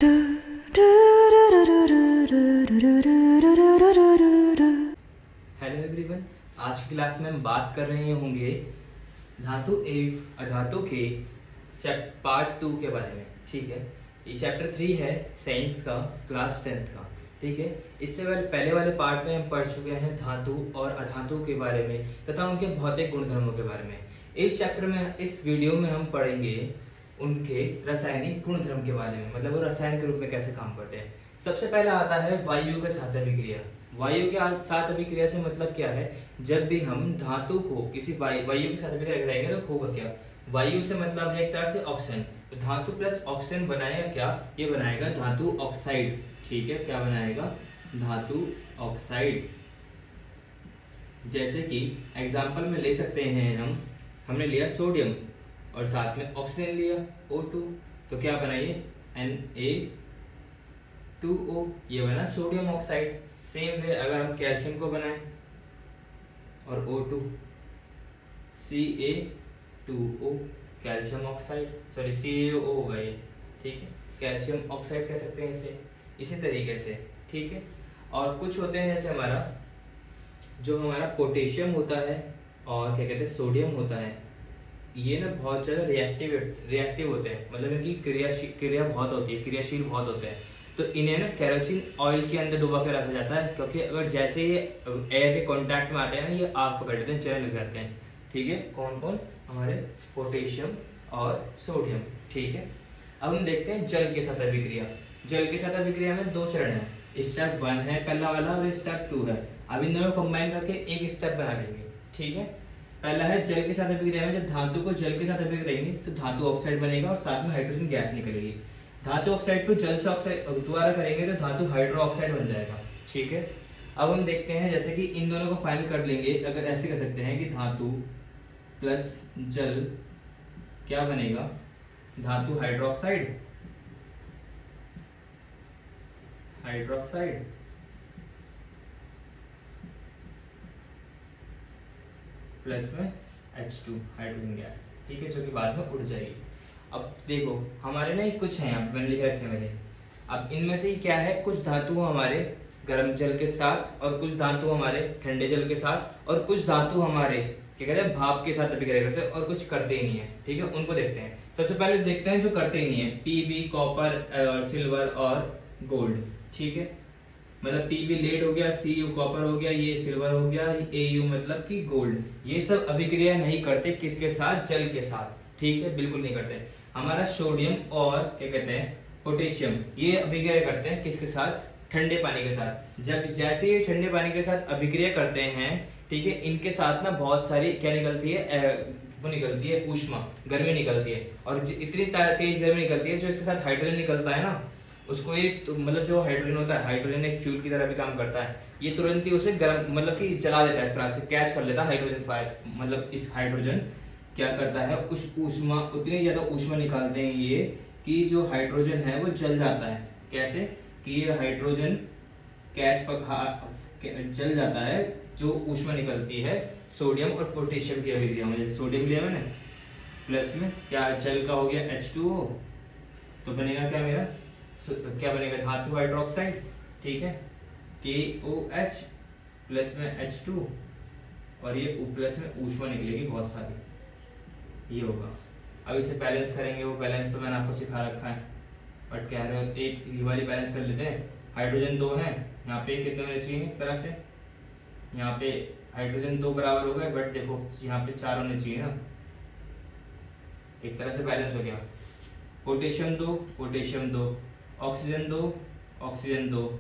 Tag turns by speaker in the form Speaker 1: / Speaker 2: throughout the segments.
Speaker 1: Hello everyone, आज की class में हम बात कर रहे होंगे धातु एवं अधातु के पार्ट 2 के बारे में। ठीक है, ये चैप्टर 3 है साइंस का, क्लास 10th का। ठीक है, इससे पहले वाले पार्ट में हम पढ़ चुके हैं धातु और अधातु के बारे में तथा उनके भौतिक गुणधर्मों के बारे में। इस चैप्टर में, इस वीडियो में हम पढ़ेंगे उनके रासायनिक गुणधर्म के बारे में, मतलब वो रसायन के रूप में कैसे काम करते हैं। सबसे पहला आता है वायु के साथ अभिक्रिया। वायु के साथ अभिक्रिया से मतलब क्या है, जब भी हम धातु को किसी वायु के साथ अभिक्रिया कराएंगे तो होगा क्या, वायु से मतलब है एक तरह से ऑक्सीजन, तो धातु प्लस ऑक्सीजन बनाएगा क्या, ये बनाएगा धातु ऑक्साइड। ठीक है, क्या बनाएगा, धातु ऑक्साइड। जैसे कि एग्जांपल में ले सकते हैं हमने लिया सोडियम और साथ में ऑक्सीजन लिया O2, तो क्या बनाइए Na2O, ये बना सोडियम ऑक्साइड। सेम वे अगर हम कैल्शियम को बनाएं और O2 Ca2O, calcium oxide, sorry CaO होगा ये। ठीक है, कैल्शियम ऑक्साइड कह सकते हैं इसे, इसी तरीके से। ठीक है, और कुछ होते हैं जैसे जो हमारा पोटेशियम होता है और क्या कहते हैं सोडियम होता है, ये ना बहुत ज़्यादा रिएक्टिव होते हैं, मतलब इनकी क्रिया बहुत होती है, क्रियाशील बहुत होते हैं। तो इन्हें ना केरोसिन ऑयल के अंदर डुबा के रखा जाता है, क्योंकि अगर जैसे ये एयर के कांटेक्ट में आते हैं ना, ये आग पकड़ लेते हैं, जलने लग जाते हैं। ठीक है, कौन कौन, हमारे पोटेशियम और सोडियम। ठीक है, अब हम देखते हैं जल के साथ अभिक्रिया। जल के साथ अभिक्रिया में 2 चरण है, स्टेप 1 है पहला वाला और स्टेप 2 है। अब इन दोनों को कंबाइन करके एक स्टेप बना लेंगे। ठीक है, पहला है जल के साथ अभिक्रिया में, जब धातु को जल के साथ अभिक्रिया करेंगे तो धातु ऑक्साइड बनेगा और साथ में हाइड्रोजन गैस निकलेगी। धातु ऑक्साइड को जल से ऑक्साइड दोबारा करेंगे तो धातु हाइड्रो ऑक्साइड बन जाएगा। ठीक है, अब हम देखते हैं जैसे कि इन दोनों को फाइनल कर लेंगे। अगर ऐसे कर सकते हैं कि धातु प्लस जल क्या बनेगा, धातु हाइड्रोक्साइड, हाइड्रोक्साइड प्लस में H2 हाइड्रोजन गैस। ठीक है, जो कि बाद में उड़ जाएगी। अब देखो हमारे ना कुछ है यहाँ पे मैंने लिख रखे मेरे। अब इनमें से क्या है, कुछ धातु हमारे गर्म जल के साथ और कुछ धातु हमारे ठंडे जल के साथ और कुछ धातु हमारे क्या कहते हैं भाप के साथ अभिक्रिया करते हैं और कुछ करते ही नहीं है। ठीक है, उनको देखते हैं। सबसे पहले देखते हैं जो करते ही नहीं है, Pb कॉपर, सिल्वर और गोल्ड। ठीक है, मतलब Pb लेड हो गया, Cu कॉपर हो गया, ये सिल्वर हो गया, Au मतलब कि गोल्ड। ये सब अभिक्रिया नहीं करते किसके साथ, जल के साथ। ठीक है, बिल्कुल नहीं करते। हमारा सोडियम और क्या कहते हैं पोटेशियम, ये अभिक्रिया करते हैं किसके साथ, ठंडे पानी के साथ। जब जैसे ये ठंडे पानी के साथ अभिक्रिया करते हैं, ठीक है, इनके साथ ना बहुत सारी क्या निकलती है, वो निकलती है ऊष्मा, गर्मी निकलती है। और इतनी तेज गर्मी निकलती है, जो इसके साथ हाइड्रोजन निकलता है ना, उसको ये तो मतलब जो हाइड्रोजन होता है, हाइड्रोजन एक फ्यूल की तरह भी काम करता है। ये तुरंत ही उसे गर्म मतलब कि जला देता है, तरह से कैच कर लेता है हाइड्रोजन फायर। मतलब इस हाइड्रोजन क्या करता है, उस ऊष्मा, उतनी ज्यादा ऊष्मा निकालते हैं ये कि जो हाइड्रोजन है वो जल जाता है। कैसे कि ये हाइड्रोजन जल जाता है, जो ऊष्मा निकलती है सोडियम और पोटेशियम की अभिक्रिया में। जैसे सोडियम लिया मैंने, प्लस में क्या जल का हो गया H2O, तो बनेगा क्या मेरा, क्या बनेगा, धातु हाइड्रोक्साइड। ठीक है, KOH प्लस में H2 और ये प्लस में ऊष्मा निकलेगी बहुत सारी, ये होगा। अब इसे बैलेंस करेंगे, वो बैलेंस तो मैंने आपको सिखा रखा है, बट कह रहे हो एक ये वाली बैलेंस कर लेते हैं। हाइड्रोजन 2 है, यहाँ पे कितने होने चाहिए एक तरह से, यहाँ पे हाइड्रोजन 2 बराबर हो गए, बट देखो यहाँ पे 4 होने चाहिए ना, एक तरह से बैलेंस हो गया। पोटेशियम 2, पोटेशियम 2, ऑक्सीजन 2, ऑक्सीजन 2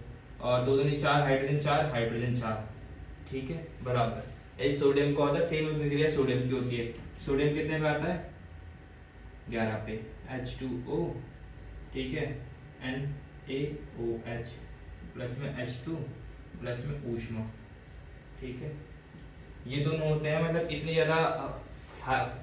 Speaker 1: और 2 दूनी 4, हाइड्रोजन 4, हाइड्रोजन 4। ठीक है, बराबर। इस सोडियम का होता है, सेम अभिक्रिया सोडियम की होती है। सोडियम कितने पे आता है, 11 पे, H2O। ठीक है, NaOH प्लस में H2 प्लस में ऊष्मा। ठीक है, ये दोनों होते हैं, मतलब इतनी ज्यादा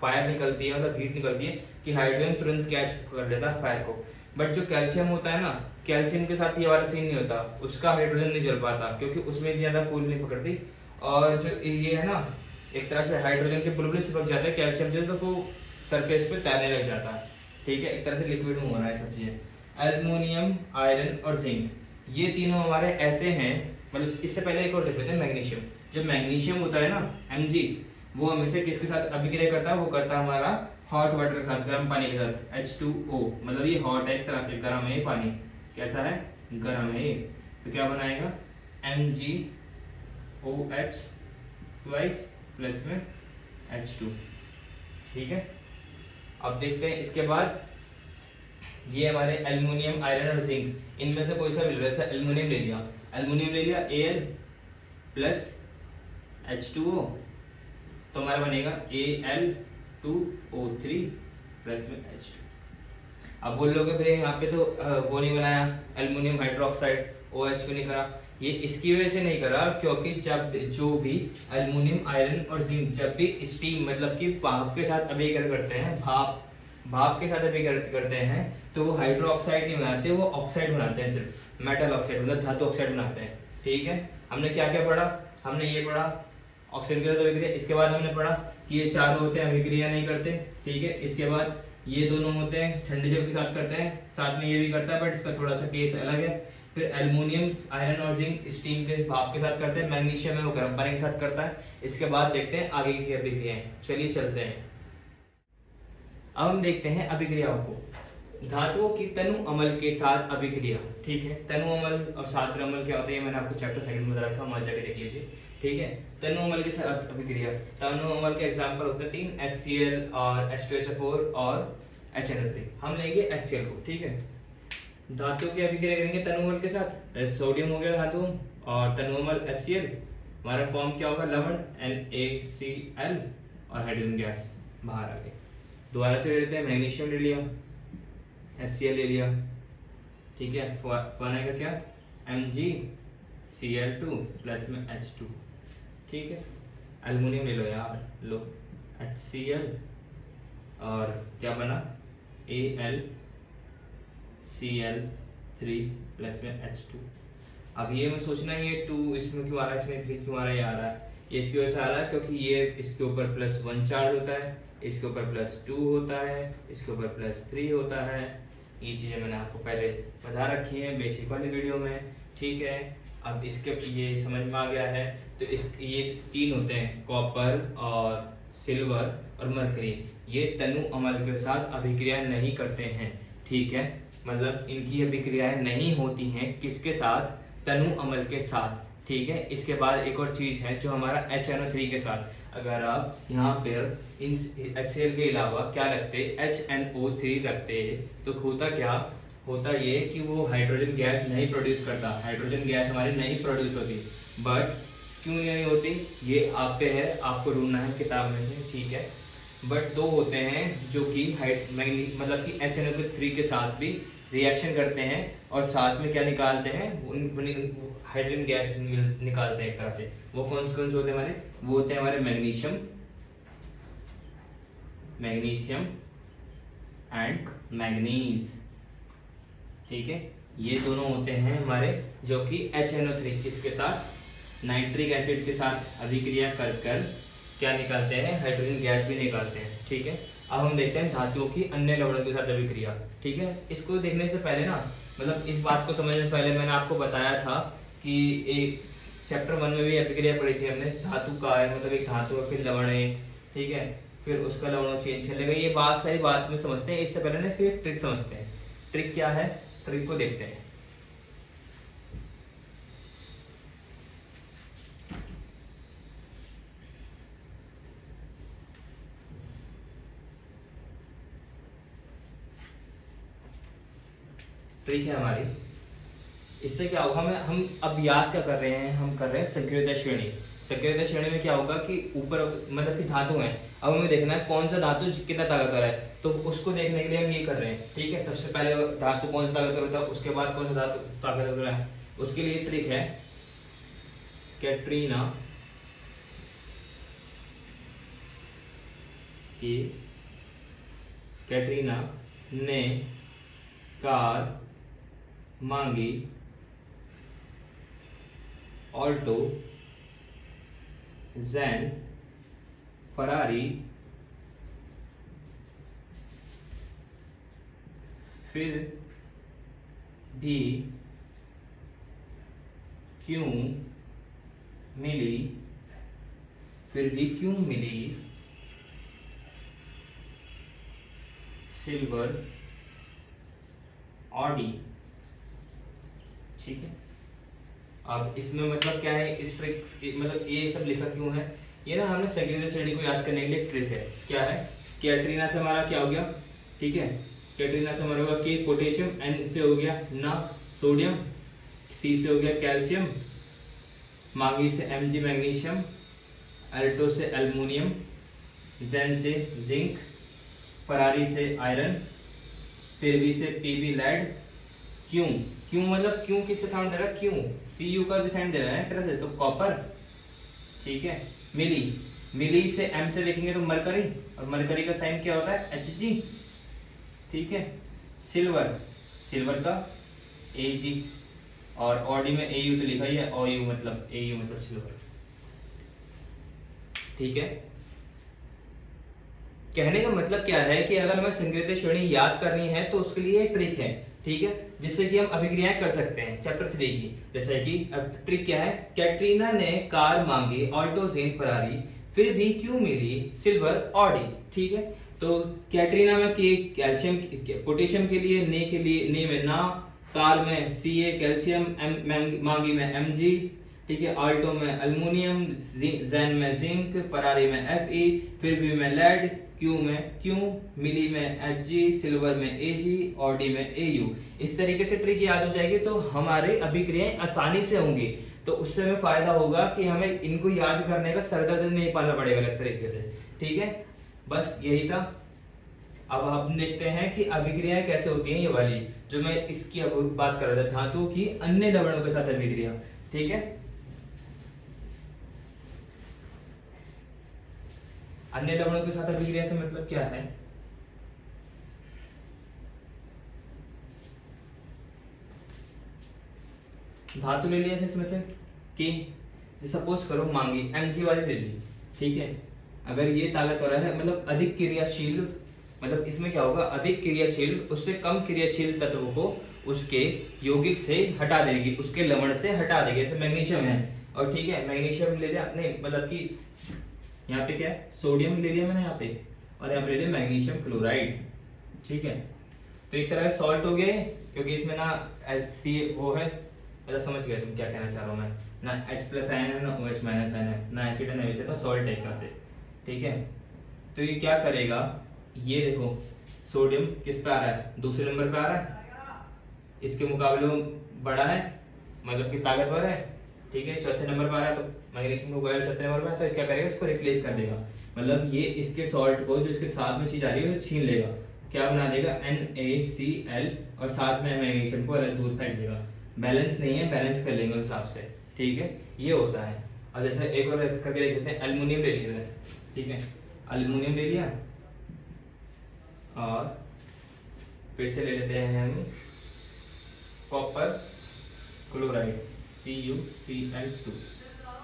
Speaker 1: फायर निकलती है, मतलब हीट निकलती है कि हाइड्रोजन तुरंत कैच कर लेता है फायर को। बट जो कैल्शियम होता है ना, कैल्शियम के साथ ये वाला सीन नहीं होता, उसका हाइड्रोजन नहीं जल पाता क्योंकि उसमें इतनी ज्यादा फूल नहीं पकड़ती। और जो ये है ना, एक तरह से हाइड्रोजन के बुलबुले चिपक जाते हैं, कैल्शियम जो है तो वो सरफेस पे तैरने लग जाता है। ठीक है, एक तरह से लिक्विड में हो रहा है सब चीजें। एल्युमिनियम, आयरन और जिंक, ये तीनों हमारे ऐसे हैं, मतलब इससे पहले एक और देख लेते हैं मैग्नीशियम। जो मैग्नीशियम होता है ना Mg, वो हमेशा किसके साथ अभिक्रिया करता है, वो करता है हमारा हॉट वाटर के साथ, गर्म पानी के साथ, H2O, मतलब ये हॉट है एक तरह से, गर्म है ये पानी, कैसा है, गर्म है ये, तो क्या बनाएगा MgOH ट्वाइस प्लस में H2, ठीक है। अब देखते हैं इसके बाद, ये हमारे एल्युमिनियम, आयरन और जिंक, इनमें से कोई सा मिल रहा है, जैसे एल्युमिनियम ले लिया, एल्युमिनियम ले लिया Al प्लस H2O, तो हमारा बनेगा Al2O3 प्लस में H2। अब बोल लोगे भैया यहाँ पे तो वो नहीं बनाया, एल्युमिनियम हाइड्रोक्साइड, OH क्यों नहीं करा, ये इसकी वजह से नहीं करा क्योंकि जब जो भी एल्युमिनियम, आयरन और जिंक जब भी स्टीम मतलब कि भाप के साथ अभिक्रिया करते हैं, भाप के साथ अभिक्रिया करते हैं, तो वो हाइड्रोक्साइड नहीं बनाते, वो ऑक्साइड बनाते हैं, सिर्फ मेटल ऑक्साइड मतलब धातु ऑक्साइड बनाते हैं, ठीक है। हमने क्या क्या पढ़ा, हमने ये पढ़ा ऑक्सीजन के साथ अभिक्रिया, इसके बाद हमने पढ़ा कि ये चारों होते हैं अभिक्रिया नहीं करते, ठीक है। इसके बाद ये दोनों होते हैं ठंडे जल के साथ करते हैं, साथ में ये भी करता है बट इसका थोड़ा सा केस अलग है। फिर एल्युमिनियम, आयरन और जिंक स्टीम के भाप के साथ करते हैं, मैग्नीशियम है वो गर्म पानी के साथ करता है। इसके बाद देखते हैं आगे की अभिक्रियाएं, चलिए चलते हैं। अब हम देखते हैं अभिक्रियाओं को, धातुओं की तनु अमल के साथ अभिक्रिया, ठीक है। तनु अमल और साथ अमल क्या होता है, मैंने आपको चैप्टर सेकंड में रखा, वहां जाके देख लीजिए, ठीक है। तनु अमल के साथ अभिक्रिया, तनु अमल के एग्जांपल होते हैं 3, HCl और H2SO4 और HNO3। हम लेंगे HCl को, ठीक है। धातु की अभिक्रिया करेंगे तनु अमल के साथ, सोडियम हो गया धातु, और तनु अमल HCl, हमारा फॉर्म क्या होगा, लवण NaCl और हाइड्रोजन गैस बाहर आ गई। दोबारा से लेते हैं, मैग्नीशियम ले लिया, HCl ले लिया, ठीक है, बनेगा क्या MgCl2 प्लस में H2, ठीक है। एल्युमिनियम ले लो यार, लो HCl और क्या बना AlCl3 प्लस में H2। अब ये मैं सोचना ये 2 इसमें क्यों आ रहा है, इसमें 3 क्यों आ रहा है, ये आ रहा है, ये इसकी वजह से आ रहा है क्योंकि ये इसके ऊपर +1 चार्ज होता है, इसके ऊपर +2 होता है, इसके ऊपर +3 होता है। ये चीज़ें मैंने आपको पहले बता रखी हैं बेसिक वाली वीडियो में, ठीक है। अब इसके ये समझ में आ गया है, तो इस ये 3 होते हैं, कॉपर और सिल्वर और मरकरी, ये तनु अमल के साथ अभिक्रिया नहीं करते हैं, ठीक है। मतलब इनकी अभिक्रियाएं नहीं होती हैं किसके साथ, तनु अमल के साथ, ठीक है। इसके बाद एक और चीज़ है जो हमारा HNO3 के साथ, अगर आप यहाँ पर इन HCl के अलावा क्या रखते, HNO3 रखते, तो होता क्या, होता ये कि वो हाइड्रोजन गैस नहीं प्रोड्यूस करता, हाइड्रोजन गैस हमारी नहीं प्रोड्यूस होती। बट क्यों नहीं होती, ये आप पे है, आपको ढूंढना है किताब में से, ठीक है। बट 2 होते हैं जो कि मतलब कि HNO3 के साथ भी रिएक्शन करते हैं और साथ में क्या निकालते हैं, हाइड्रोजन गैस निकालते हैं एक तरह से। वो कौन से होते हैं हमारे, वो होते हैं हमारे मैग्नीशियम एंड मैग्नीज, ठीक है। ये दोनों होते हैं हमारे जो कि HNO3 किसके साथ, नाइट्रिक एसिड के साथ अभिक्रिया कर क्या निकालते हैं, हाइड्रोजन गैस भी निकालते हैं, ठीक है। अब हम देखते हैं धातुओं की अन्य लवणों के साथ अभिक्रिया, ठीक है। इसको देखने से पहले ना, मतलब इस बात को समझने से पहले मैंने आपको बताया था कि एक चैप्टर 1 में भी अभिक्रिया पढ़ी थी हमने, धातु का है मतलब एक धातु का फिर लवण है, ठीक है, फिर उसका लवण चेंज कर लेगा, ये बात सारी बात में समझते हैं। इससे पहले ना इसकी ट्रिक समझते हैं। ट्रिक क्या है, ट्रिक को देखते हैं। ट्रिक है हमारी, इससे क्या होगा, हम अब याद क्या कर रहे हैं, हम कर रहे हैं सक्रियता श्रेणी। सक्रियता श्रेणी में क्या होगा कि ऊपर मतलब कि धातु है, अब हमें देखना है कौन सा धातु कितना ताकतवर है, तो उसको देखने के लिए हम ये कर रहे हैं, ठीक है। सबसे पहले धातु कौन सा ताकतवर होता है, उसके बाद कौन सा धातु ताकतवर है, उसके लिए ट्रिक है कैटरीना ने कार मांगी, ऑल्टो, जैन, फरारी, फिर भी क्यों मिली, फिर भी क्यों मिली सिल्वर ऑडी। ठीक है, अब इसमें मतलब क्या है, इस ट्रिक मतलब ये सब लिखा क्यों है, ये ना हमने सेकेंडरी स्टडी को याद करने के लिए ट्रिक है। क्या है, कैटरीना से हमारा क्या हो गया, ठीक है, कैटरीना से हमारा होगा के पोटेशियम, एन से हो गया ना सोडियम, सी से हो गया कैल्शियम, मांगी से Mg मैग्नीशियम, अल्टो से एल्युमिनियम, जेन से जिंक, फरारी से आयरन, फिर भी से Pb लेड। क्यों, क्यों मतलब क्यों किसका साउंड दे रहा है, क्यों Cu का भी साउंड दे रहा है एक तरह से, तो कॉपर। ठीक है, मिली, मिली से M से देखेंगे तो मरकरी, और मरकरी का साइन क्या होता है Hg। ठीक है, सिल्वर, सिल्वर का Ag, और ऑडी में Au तो लिखा ही है, Au मतलब सिल्वर। ठीक है, कहने का मतलब क्या है कि अगर हमें संकेत श्रेणी याद करनी है तो उसके लिए ट्रिक है। ठीक है, जिससे कि हम अभिक्रियाएं कर सकते हैं चैप्टर 3 की। जैसे कि अब ट्रिक क्या है, कैटरीना ने कार मांगी ऑल्टो जेन फरारी, फिर भी क्यों मिली सिल्वर ऑडी। ठीक है, तो कैटरीना में के कैल्शियम पोटेशियम के लिए ने में ना, कार में Ca कैल्शियम, मांगी में Mg, ठीक है, ऑल्टो में एल्युमिनियम, जेन में जिंक, फरारी में Fe, फिर भी में लेड, क्यू में क्यों, मिली में Hg, सिल्वर में Ag, ऑडी में Au। इस तरीके से ट्रिक याद हो जाएगी तो हमारे अभिक्रियाएं आसानी से होंगी। तो उससे हमें फायदा होगा कि हमें इनको याद करने का सरदर्द नहीं पालना पड़ेगा अलग तरीके से। ठीक है, बस यही था। अब हम देखते हैं कि अभिक्रियाएं कैसे होती हैं, ये वाली जो मैं इसकी अब बात कर रहा था, धातु की अन्य लवणों के साथ अभिक्रिया। ठीक है, अन्य लवणों के साथ अभिक्रिया से मतलब क्या है, धातु ले लिया था इसमें से के, सपोज करो मांगी Mg वाली ले ली। ठीक है, अगर ये ताकतवर है मतलब अधिक क्रियाशील, मतलब इसमें क्या होगा, अधिक क्रियाशील उससे कम क्रियाशील तत्व को उसके यौगिक से हटा देगी, उसके लवण से हटा देगी। जैसे मैग्नीशियम है, और ठीक है मैग्नीशियम ले लिया, नहीं मतलब कि यहाँ पे क्या है, सोडियम ले लिया मैंने यहाँ पे, और यहाँ पे ले लिया मैग्नीशियम क्लोराइड। ठीक है, तो एक तरह सॉल्ट हो गए, क्योंकि इसमें ना HC वो है, मतलब समझ गए तुम क्या कहना चाह रहा हूँ मैं, ना H+ आयन है ना OH- आयन है, ना एसिड है ना बेस है, तो सॉल्ट टाइप का से। ठीक है, तो ये क्या करेगा, ये देखो सोडियम किस पे आ रहा है, दूसरे नंबर पे आ रहा है, इसके मुकाबले में बड़ा है, मतलब कि ताकतवर है। ठीक है, चौथे नंबर पे आ रहा है, तो मैग्नीशियम को गया चौथे नंबर पे, तो क्या करेगा, इसको रिप्लेस कर देगा, मतलब ये इसके सॉल्ट को जो इसके साथ में चीज आ रही है वो छीन लेगा, क्या बना देगा NaCl, और साथ में मैग्नीशियम को अलग दूर फेंक देगा। बैलेंस नहीं है, बैलेंस कर लेंगे उस हिसाब से। ठीक है, ये होता है। और जैसे एक और करके देख लेते हैं, एल्युमिनियम ले लिया। ठीक है, एल्युमिनियम ले लिया, और फिर से ले लेते हैं हम कॉपर क्लोराइड CuCl2।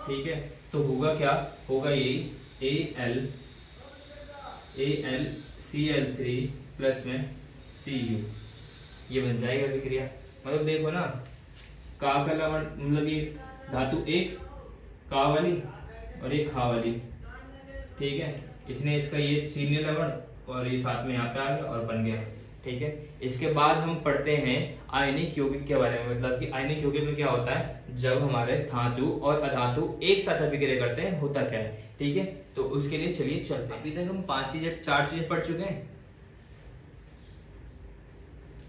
Speaker 1: ठीक है, तो होगा क्या, होगा ये AlCl3 प्लस में Cu, ये बन जाएगा अभिक्रिया। मतलब देखो ना, का लवण मतलब ये धातु एक का वाली और एक खा वाली। ठीक है, इसने इसका ये सीनियर लवण और ये साथ में यहाँ पे आ गया और बन गया। ठीक है, इसके बाद हम पढ़ते हैं आयनिक यौगिक के बारे में, मतलब कि आयनिक यौगिक में क्या होता है, जब हमारे धातु और अधातु एक साथ अभिक्रिया करते हैं होता क्या है। ठीक है, तो उसके लिए चलिए चलते हैं। अभी तक हम 4 चीजें पढ़ चुके हैं,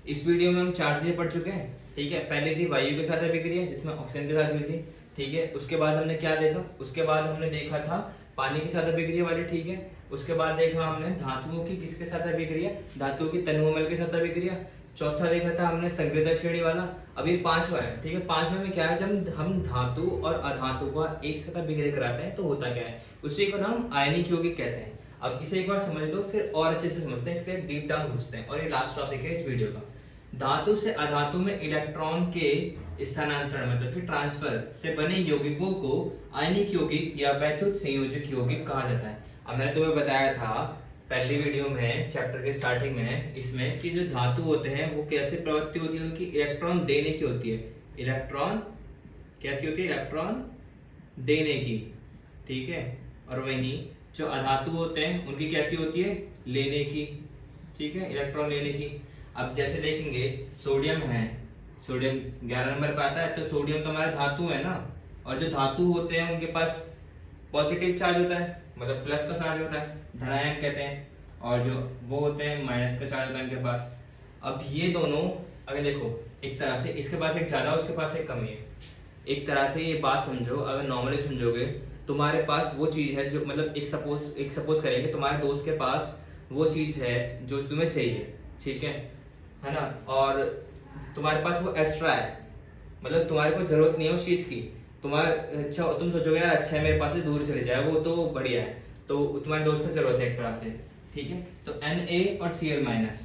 Speaker 1: इस वीडियो में हम 4 चीजें पढ़ चुके हैं। ठीक है, पहले थी वायु के साथ अभिक्रिया जिसमें ऑक्सीजन के साथ हुई थी। ठीक है, उसके बाद हमने क्या देखा, उसके बाद हमने देखा था पानी के साथ अभिक्रिया वाली। ठीक है, उसके बाद देखा हमने धातुओं की किसके साथ अभिक्रिया, धातुओं की तनुअमल के साथ अभिक्रिया। चौथा देखा था हमने संक्रियता श्रेणी वाला। अभी 5वां है। ठीक है, 5वें में क्या है, जब हम धातु और अधातु का एक साथ अभिक्रिया कराते हैं तो होता क्या है, उसी को हम आयनिक यौगिक कहते हैं। अब इसे एक बार समझ लो, फिर और अच्छे से समझते हैं, इसके डीप डाउन घुसते हैं, और ये लास्ट टॉपिक है इस वीडियो का। धातु से अधातु में इलेक्ट्रॉन के स्थानांतरण मतलब कि ट्रांसफर से बने यौगिकों को आयनिक यौगिक या वैद्युत संयोजक यौगिक कहा जाता है। अब मैंने तुम्हें बताया था पहली वीडियो में है, चैप्टर के स्टार्टिंग में है इसमें, कि जो धातु होते हैं वो कैसे प्रवृत्ति होती है उनकी, इलेक्ट्रॉन देने की होती है। इलेक्ट्रॉन कैसी होती है, इलेक्ट्रॉन देने की, ठीक है। और वहीं जो अधातु होते हैं उनकी कैसी होती है, लेने की, ठीक है, इलेक्ट्रॉन लेने की। अब जैसे देखेंगे सोडियम है, सोडियम 11 नंबर पे आता है, तो सोडियम तो हमारा धातु है ना, और जो धातु होते हैं उनके पास पॉजिटिव चार्ज होता है, मतलब प्लस का चार्ज होता है, धनायन कहते हैं, और जो वो होते हैं माइनस का चार्ज होता है उनके पास। अब ये दोनों अगर देखो, एक तरह से इसके पास एक ज्यादा उसके पास एक कमी है, एक तरह से ये बात समझो, अगर नॉर्मली समझोगे, तुम्हारे पास वो चीज है जो, मतलब एक सपोज करेंगे तुम्हारे दोस्त के पास वो चीज है जो तुम्हें चाहिए, ठीक है ना, और तुम्हारे पास वो एक्स्ट्रा है, मतलब तुम्हारे को जरूरत नहीं है उस चीज की, तुम्हारा अच्छा, तुम सोचोगे यार अच्छा है मेरे पास से दूर चले जाए, वो तो बढ़िया है, तो तुम्हारे दोस्त को जरूरत है एक तरह से, ठीक है। तो Na और Cl माइनस,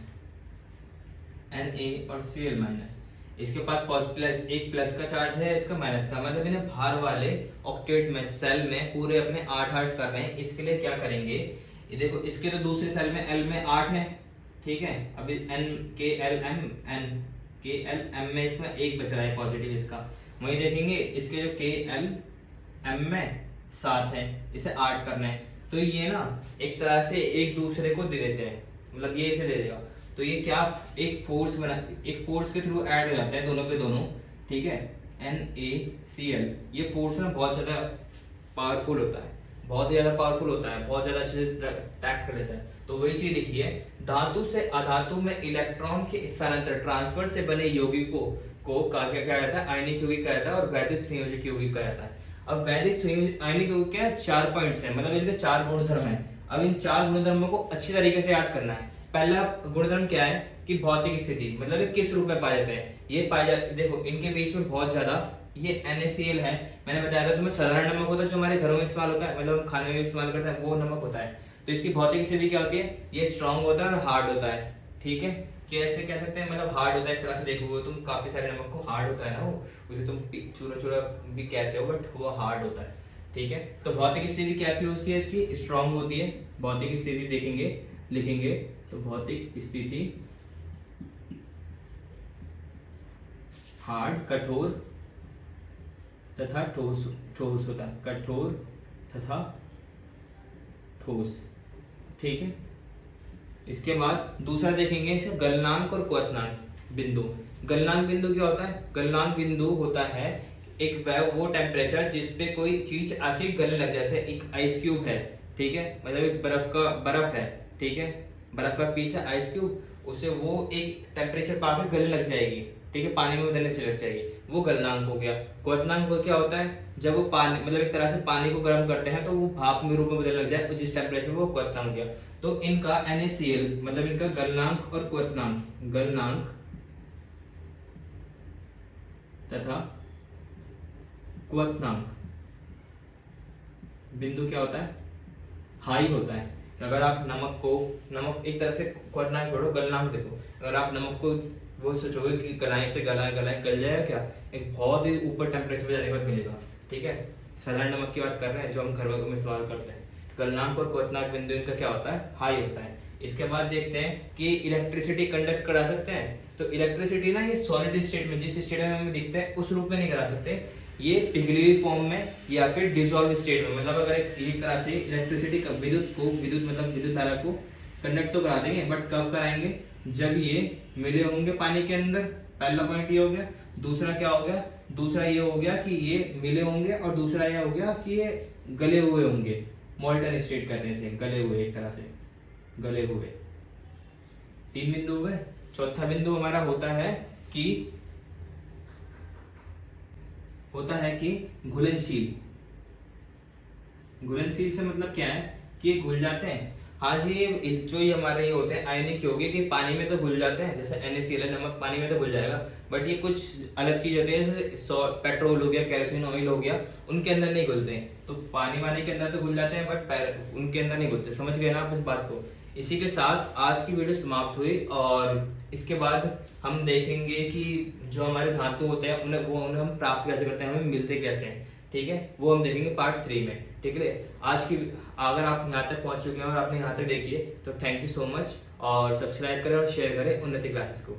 Speaker 1: Na और Cl माइनस, इसके पास प्लस, एक प्लस का चार्ज है, इसका माइनस का, मतलब इन्हें भार वाले ऑक्टेट में, सेल में पूरे अपने 8 कर रहे हैं। इसके लिए क्या करेंगे, ये देखो, इसके तो दूसरे सेल में L में 8 है, ठीक है। अभी N में इसमें 1 बच रहा है पॉजिटिव इसका, वही देखेंगे इसके जो KLM में 7 है, इसे 8 करना है, तो ये ना एक तरह से एक दूसरे को दे देते हैं, मतलब ये इसे दे देगा, तो ये क्या एक फोर्स बना, एक फोर्स के थ्रू ऐड हो जाते हैं दोनों पे दोनों, ठीक है। NaCl, ये फोर्स ना बहुत ज्यादा पावरफुल होता है, बहुत ही ज्यादा पावरफुल होता है, बहुत ज्यादा अच्छे से टैक कर लेता है। तो वही चीज देखिए, धातु से अधातु में इलेक्ट्रॉन के स्थानांतरण, ट्रांसफर से बने यौगिकों को क्या कहता है, आयनिक यौगिक कहता है, और वैद्युत संयोजक यौगिक कहता है। अब वैद्युत आयनिक यौगिक क्या है, 4 पॉइंट्स है, मतलब इनके 4 गुणधर्म है। अब इन 4 गुणधर्मों को अच्छी तरीके से याद करना है। पहला गुणधर्म क्या है कि भौतिक स्थिति, मतलब ये किस रूप में पाए जाते हैं, ये पाए जाते, देखो इनके बीच में बहुत ज्यादा ये NaCl है, मैंने बताया था तुम्हें, साधारण नमक होता है जो हमारे घरों में इस्तेमाल होता है, मतलब हम खाने में इस्तेमाल करते हैं, वो नमक होता है। तो इसकी भौतिक स्थिति क्या होती है, ये स्ट्रांग होता है और हार्ड होता है, ठीक है। कैसे कह सकते हैं, मतलब हार्ड होता है, एक तरह से देखोगे तुम काफी सारे नमक को हार्ड होता है ना, वो उसे तुम चूरा चूरा भी कहते हो, बट वो हार्ड होता है, ठीक है। तो भौतिक स्थिति क्या होती है इसकी, स्ट्रांग होती है। भौतिक स्थिति देखेंगे, लिखेंगे तो भौतिक स्थिति हार्ड, कठोर तथा ठोस, ठोस होता है, कठोर तथा ठोस, ठीक है। इसके बाद दूसरा देखेंगे इसका गलनांक और क्वथनांक बिंदु। गलनांक बिंदु क्या होता है, गलनांक बिंदु होता है एक वो टेम्परेचर जिसपे कोई चीज आके गलने लग जाए, जैसे एक आइस क्यूब है, ठीक है, मतलब एक बर्फ है, ठीक है, बर्फ का पीस है आइस क्यूब, उसे वो एक टेम्परेचर पाकर गलने लग जाएगी, ठीक है, पानी में बदलने से लग जाएगी, वो गलनांक हो गया। क्वथनांक को क्या होता है, जब वो पानी, मतलब एक तरह से पानी को गर्म करते हैं तो वो भाप में रूप में बदलने लग जाए, जिस टेम्परेचर वो क्वथनांक हो गया। तो इनका NaCl, मतलब इनका गलनांक और क्वथनांक, गलनांक तथा क्वथनांक बिंदु क्या होता है, हाई होता है। अगर आप नमक एक तरह से क्वथनांक छोड़ो, गलनांक देखो, अगर आप नमक को वो सोचोगे कि गलाएं से गल जाएगा क्या, एक बहुत ही ऊपर टेम्परेचर पे जाने के बाद मिलेगा, ठीक है। साधारण नमक की बात कर रहे हैं जो हम घर में इस्तेमाल करते हैं। गलनांक और क्वथनांक बिंदु इनका क्या होता है, हाई होता है। इसके बाद देखते हैं कि इलेक्ट्रिसिटी कंडक्ट करा सकते हैं, तो इलेक्ट्रिसिटी ना ये सॉलिड स्टेट में, जिस स्टेट में हमें दिखते हैं उस रूप में नहीं करा सकते, ये पिघली हुई फॉर्म में या फिर डिसॉल्व स्टेट में, मतलब अगर एक तरह से इलेक्ट्रिसिटी का विद्युत धारा को कंडक्ट तो करा देंगे, बट कब कराएंगे, जब ये मिले होंगे पानी के अंदर। पहला पॉइंट ये हो गया। दूसरा क्या हो गया, दूसरा ये हो गया कि ये मिले होंगे, और दूसरा ये हो गया कि ये गले हुए होंगे, मोल्टन स्टेट करने से, गले हुए, एक तरह से गले हुए। 3 बिंदु हुए। चौथा बिंदु हमारा होता है कि घुलनशील। घुलनशील से मतलब क्या है कि ये घुल जाते हैं। हाँ जी, ये हमारे ये होते हैं आयनिक यौगिक, कि पानी में तो घुल जाते हैं, जैसे NaCl नमक पानी में तो घुल जाएगा, बट ये कुछ अलग चीज होती है, जैसे पेट्रोल हो गया, केरोसिन ऑयल हो गया, उनके अंदर नहीं घुलते हैं। तो पानी के अंदर तो घुल जाते हैं, बट उनके अंदर नहीं घुलते। समझ गए ना आप इस बात को। इसी के साथ आज की वीडियो समाप्त हुई, और इसके बाद हम देखेंगे कि जो हमारे धातु होते हैं उन्हें हम प्राप्त कैसे करते हैं, हमें मिलते कैसे हैं, ठीक है, वो हम देखेंगे पार्ट 3 में। ठीक है। आज की अगर आप यहाँ तक पहुँच चुके हैं और आपने यहाँ तक देखिए तो थैंक यू सो मच, और सब्सक्राइब करें और शेयर करें उन्नति क्लासेस को।